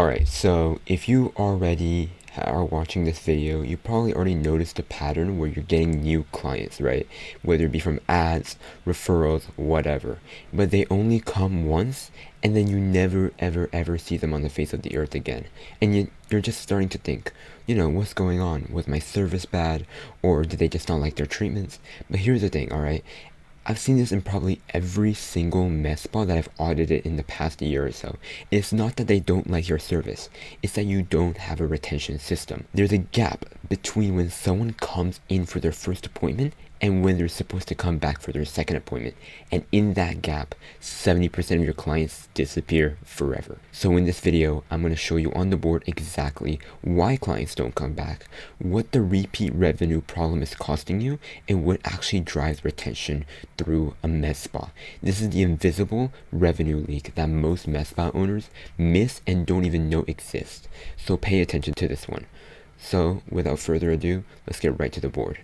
Alright, so if you already are watching this video, you probably already noticed a pattern where you're getting new clients, right? Whether it be from ads, referrals, whatever. But they only come once, and then you never ever ever see them on the face of the earth again. And you're just starting to think, what's going on? Was my service bad? Or did they just not like their treatments? But here's the thing, alright? I've seen this in probably every single Medspa that I've audited in the past year or so. It's not that they don't like your service, it's that you don't have a retention system. There's a gap between when someone comes in for their first appointment and when they're supposed to come back for their second appointment. And in that gap, 70% of your clients disappear forever. So in this video, I'm going to show you on the board exactly why clients don't come back, what the repeat revenue problem is costing you, and what actually drives retention through a med spa. This is the invisible revenue leak that most med spa owners miss and don't even know exists. So pay attention to this one. So without further ado, let's get right to the board.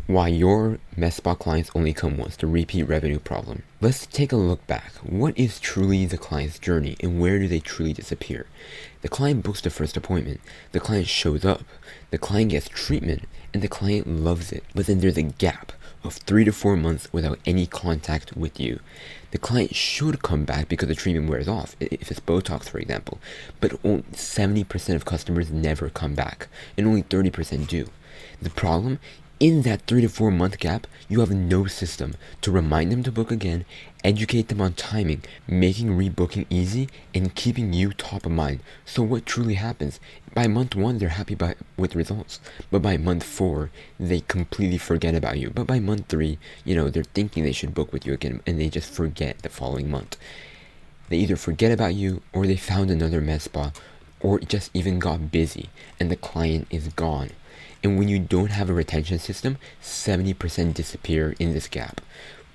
Why your Medspa clients only come once, the repeat revenue problem. Let's take a look back. What is truly the client's journey and where do they truly disappear? The client books the first appointment, the client shows up, the client gets treatment, and the client loves it. But then there's a gap of 3 to 4 months without any contact with you. The client should come back because the treatment wears off, if it's Botox for example, but only 70% of customers never come back, and only 30% do. The problem? In that 3 to 4 month gap, you have no system to remind them to book again, educate them on timing, making rebooking easy, and keeping you top of mind. So what truly happens? By month 1, they're happy with results. But by month 4, they completely forget about you. But by month 3, they're thinking they should book with you again, and they just forget the following month. They either forget about you, or they found another med spa, or just even got busy, and the client is gone. And when you don't have a retention system, 70% disappear in this gap.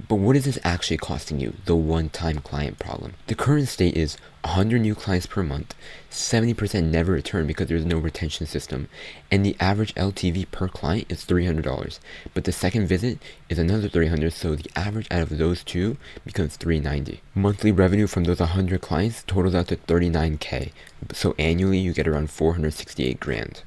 But what is this actually costing you, the one-time client problem? The current state is 100 new clients per month, 70% never return because there's no retention system, and the average LTV per client is $300. But the second visit is another $300, so the average out of those two becomes $390. Monthly revenue from those 100 clients totals out to $39K, so annually you get around $468 grand.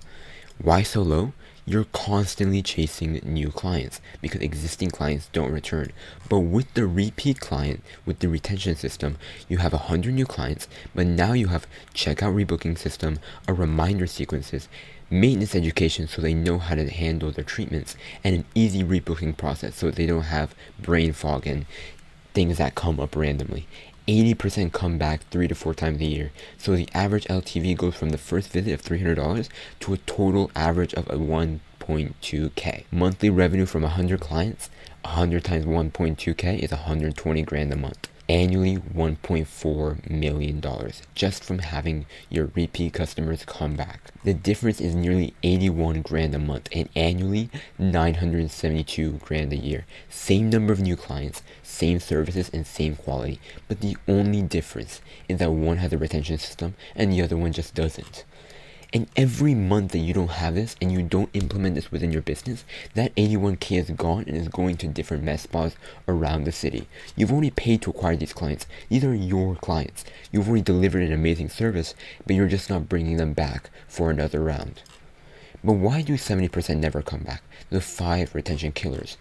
Why so low? You're constantly chasing new clients because existing clients don't return. But with the repeat client, with the retention system, you have 100 new clients, but now you have checkout rebooking system, a reminder sequences, maintenance education so they know how to handle their treatments, and an easy rebooking process so they don't have brain fog and things that come up randomly. 80% come back 3 to 4 times a year. So the average LTV goes from the first visit of $300 to a total average of 1.2K. Monthly revenue from 100 clients, 100 times 1.2K is 120 grand a month. Annually, $1.4 million just from having your repeat customers come back. The difference is nearly 81 grand a month and annually 972 grand a year. Same number of new clients, same services, and same quality. But the only difference is that one has a retention system and the other one just doesn't. And every month that you don't have this and you don't implement this within your business, that 81K is gone and is going to different med spas around the city. You've already paid to acquire these clients. These are your clients. You've already delivered an amazing service, but you're just not bringing them back for another round. But why do 70% never come back? The 5 retention killers.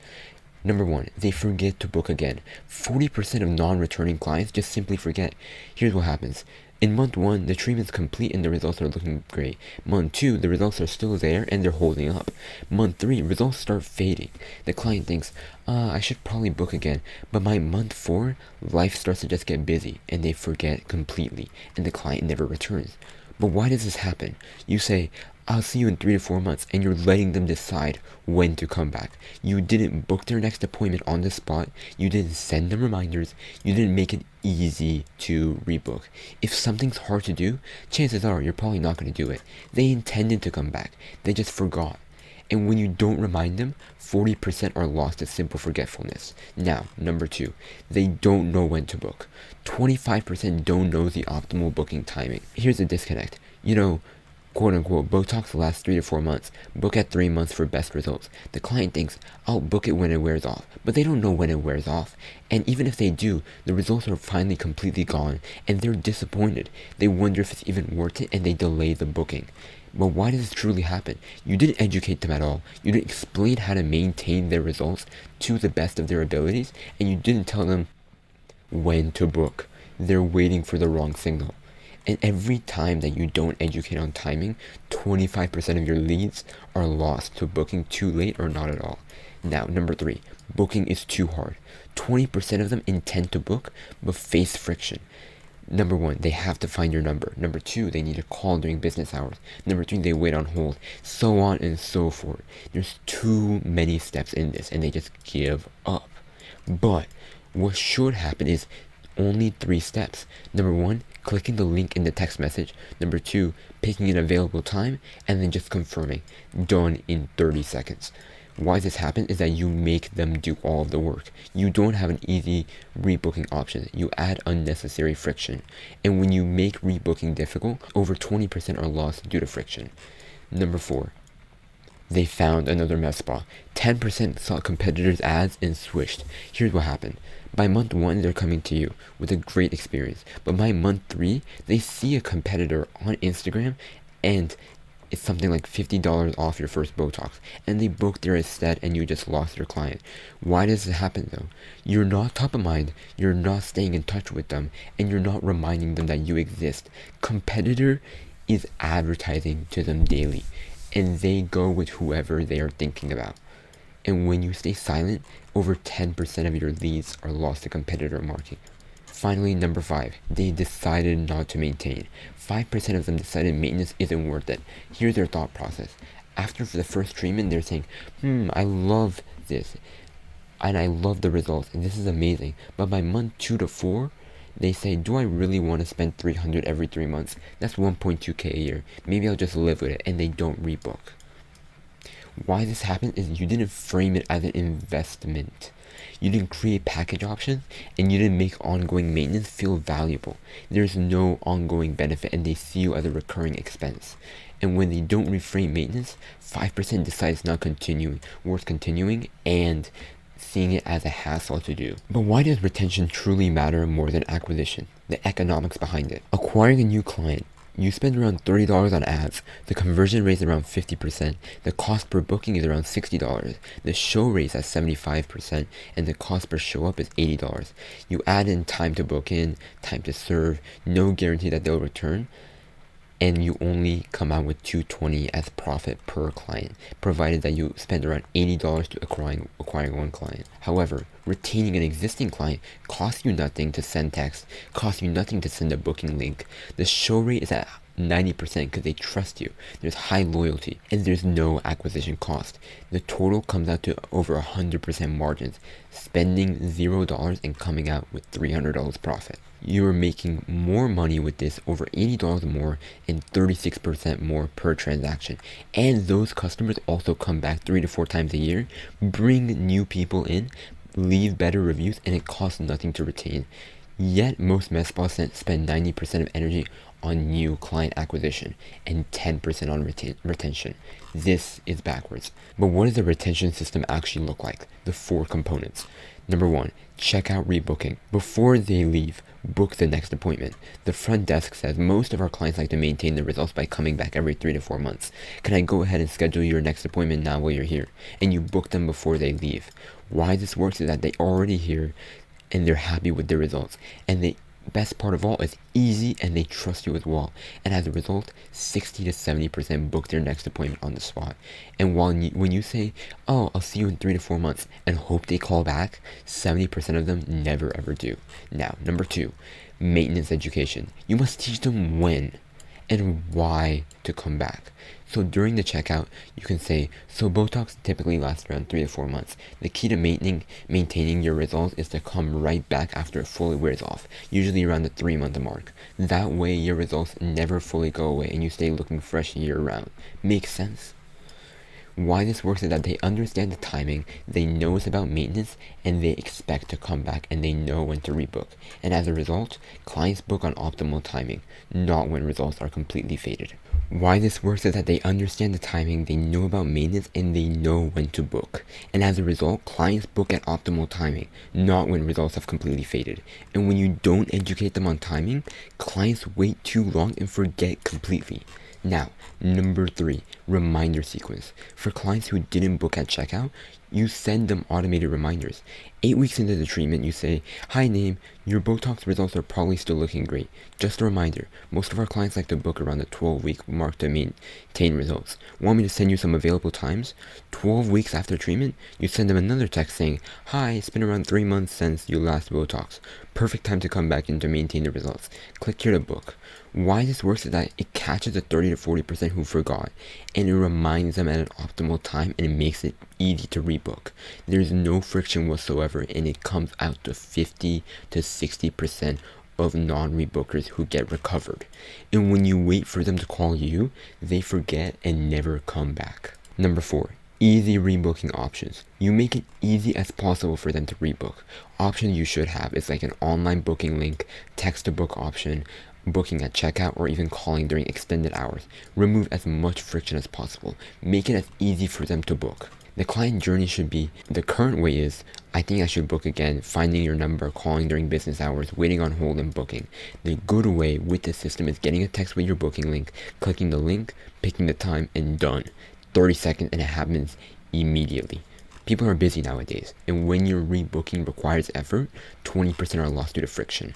Number 1, they forget to book again. 40% of non-returning clients just simply forget. Here's what happens. In month 1, the treatment's complete and the results are looking great. Month 2, the results are still there and they're holding up. Month 3, results start fading. The client thinks, I should probably book again. But by month 4, life starts to just get busy and they forget completely and the client never returns. But why does this happen? You say, I'll see you in 3 to 4 months, and you're letting them decide when to come back. You didn't book their next appointment on the spot, you didn't send them reminders, you didn't make it easy to rebook. If something's hard to do, chances are you're probably not going to do it. They intended to come back, they just forgot. And when you don't remind them, 40% are lost to simple forgetfulness. Now, number 2, they don't know when to book. 25% don't know the optimal booking timing. Here's the disconnect. Quote unquote, Botox lasts 3 to 4 months. Book at 3 months for best results. The client thinks, I'll book it when it wears off. But they don't know when it wears off. And even if they do, the results are finally completely gone and they're disappointed. They wonder if it's even worth it and they delay the booking. But why does this truly happen? You didn't educate them at all. You didn't explain how to maintain their results to the best of their abilities. And you didn't tell them when to book. They're waiting for the wrong signal. And every time that you don't educate on timing, 25% of your leads are lost to booking too late or not at all. Now, number 3, booking is too hard. 20% of them intend to book, but face friction. Number 1, they have to find your number. Number 2, they need to call during business hours. Number 3, they wait on hold. So on and so forth. There's too many steps in this, and they just give up. But what should happen is only 3 steps. Number 1, clicking the link in the text message. Number 2, picking an available time, and then just confirming. Done in 30 seconds. Why this happens is that you make them do all of the work. You don't have an easy rebooking option. You add unnecessary friction. And when you make rebooking difficult, over 20% are lost due to friction. Number 4, they found another Medspa. 10% saw competitors' ads and switched. Here's what happened. By month 1, they're coming to you with a great experience. But by month 3, they see a competitor on Instagram and it's something like $50 off your first Botox. And they book there instead and you just lost your client. Why does it happen though? You're not top of mind. You're not staying in touch with them. And you're not reminding them that you exist. Competitor is advertising to them daily. And they go with whoever they are thinking about. And when you stay silent, over 10% of your leads are lost to competitor marketing. Finally, number 5, they decided not to maintain. 5% of them decided maintenance isn't worth it. Here's their thought process. After the first treatment, they're saying, I love this. And I love the results. And this is amazing. But by month 2 to 4, they say, do I really want to spend $300 every 3 months? That's $1.2K a year. Maybe I'll just live with it. And they don't rebook. Why this happened is you didn't frame it as an investment. You didn't create package options, and you didn't make ongoing maintenance feel valuable. There's no ongoing benefit, and they see you as a recurring expense. And when they don't reframe maintenance, 5% decides not worth continuing, and seeing it as a hassle to do. But why does retention truly matter more than acquisition? The economics behind it. Acquiring a new client. You spend around $30 on ads, the conversion rate is around 50%, the cost per booking is around $60, the show rate is at 75%, and the cost per show up is $80. You add in time to book in, time to serve, no guarantee that they'll return, and you only come out with $220 as profit per client, provided that you spend around $80 to acquiring one client. However, retaining an existing client costs you nothing to send text, costs you nothing to send a booking link. The show rate is at 90% because they trust you. There's high loyalty, and there's no acquisition cost. The total comes out to over 100% margins, spending $0 and coming out with $300 profit. You are making more money with this, over $80 more and 36% more per transaction. And those customers also come back 3 to 4 times a year, bring new people in, leave better reviews, and it costs nothing to retain. Yet most med spas spend 90% of energy on new client acquisition and 10% on retention. This is backwards. But what does the retention system actually look like? The 4 components. Number 1, checkout rebooking. Before they leave, book the next appointment. The front desk says most of our clients like to maintain the results by coming back every 3 to 4 months. Can I go ahead and schedule your next appointment now while you're here? And you book them before they leave. Why this works is that they're already here and they're happy with their results. And the best part of all is easy and they trust you as well. And as a result, 60 to 70% book their next appointment on the spot. And when you say, oh, I'll see you in 3 to 4 months and hope they call back, 70% of them never ever do. Now, number 2, maintenance education. You must teach them when and why to come back. So during the checkout, you can say, so Botox typically lasts around 3 to 4 months. The key to maintaining your results is to come right back after it fully wears off, usually around the 3-month mark. That way your results never fully go away and you stay looking fresh year round. Makes sense? Why this works is that they understand the timing, they know it's about maintenance, and they expect to come back, and they know when to rebook. And as a result, clients book on optimal timing, not when results are completely faded. Why this works is that they understand the timing, they know about maintenance, and they know when to book. And as a result, clients book at optimal timing, not when results have completely faded. And when you don't educate them on timing, clients wait too long and forget completely. Now, number 3, reminder sequence. For clients who didn't book at checkout, you send them automated reminders. 8 weeks into the treatment, you say, "Hi name, your Botox results are probably still looking great. Just a reminder, most of our clients like to book around the 12-week mark to maintain results. Want me to send you some available times?" 12 weeks after treatment, you send them another text saying, "Hi, it's been around 3 months since you last Botox. Perfect time to come back in to maintain the results. Click here to book." Why this works is that it catches the 30 to 40% who forgot, and it reminds them at an optimal time, and it makes it easy to rebook. There's no friction whatsoever, and it comes out to 50 to 60% of non-rebookers who get recovered. And when you wait for them to call you, they forget and never come back. Number 4, easy rebooking options. You make it easy as possible for them to rebook. Options you should have is like an online booking link, text to book option, booking at checkout, or even calling during extended hours. Remove as much friction as possible. Make it as easy for them to book. The client journey should be, the current way is, "I think I should book again," finding your number, calling during business hours, waiting on hold, and booking. The good way with the system is getting a text with your booking link, clicking the link, picking the time, and done. 30 seconds and it happens immediately. People are busy nowadays, and when your rebooking requires effort, 20% are lost due to friction.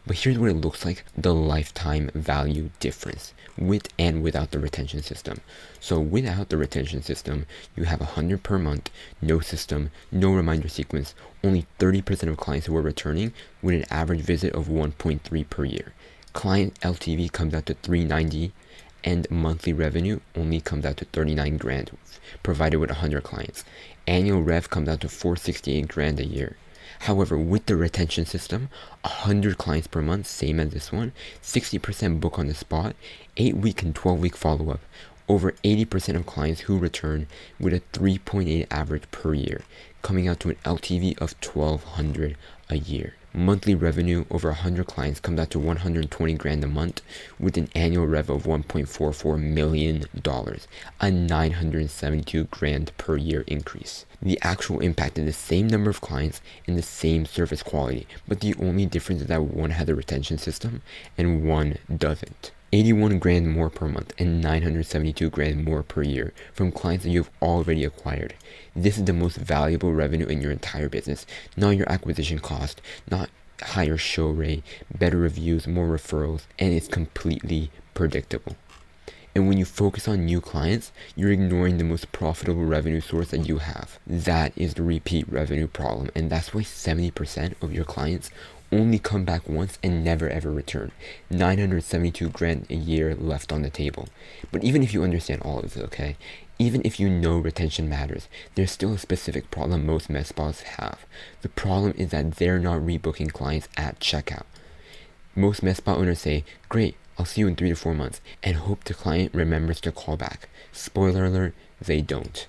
But here's what it looks like, the lifetime value difference, with and without the retention system. So without the retention system, you have 100 per month, no system, no reminder sequence, only 30% of clients who are returning, with an average visit of 1.3 per year. Client LTV comes out to 390, and monthly revenue only comes out to 39 grand, provided with 100 clients. Annual rev comes out to 468 grand a year. However, with the retention system, 100 clients per month, same as this one, 60% book on the spot, 8-week and 12-week follow-up, over 80% of clients who return, with a 3.8 average per year, coming out to an LTV of 1,200 a year. Monthly revenue over 100 clients comes out to 120 grand a month, with an annual rev of $1.44 million, a 972 grand per year increase. The actual impact is the same number of clients and the same service quality, but the only difference is that one has a retention system and one doesn't. 81 grand more per month and 972 grand more per year from clients that you've already acquired. This is the most valuable revenue in your entire business, not your acquisition cost, not higher show rate, better reviews, more referrals, and it's completely predictable. And when you focus on new clients, you're ignoring the most profitable revenue source that you have. That is the repeat revenue problem, and that's why 70% of your clients only come back once and never ever return. 972 grand a year left on the table. But even if you understand all of this, okay, even if you know retention matters, there's still a specific problem most Medspas have. The problem is that they're not rebooking clients at checkout. Most Medspa owners say, "Great, I'll see you in 3 to 4 months," and hope the client remembers to call back. Spoiler alert, they don't.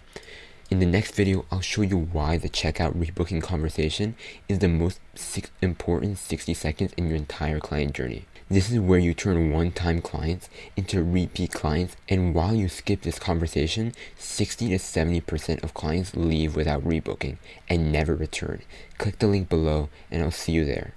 In the next video, I'll show you why the checkout rebooking conversation is the most important 60 seconds in your entire client journey. This is where you turn one-time clients into repeat clients, and while you skip this conversation, 60 to 70% of clients leave without rebooking and never return. Click the link below, and I'll see you there.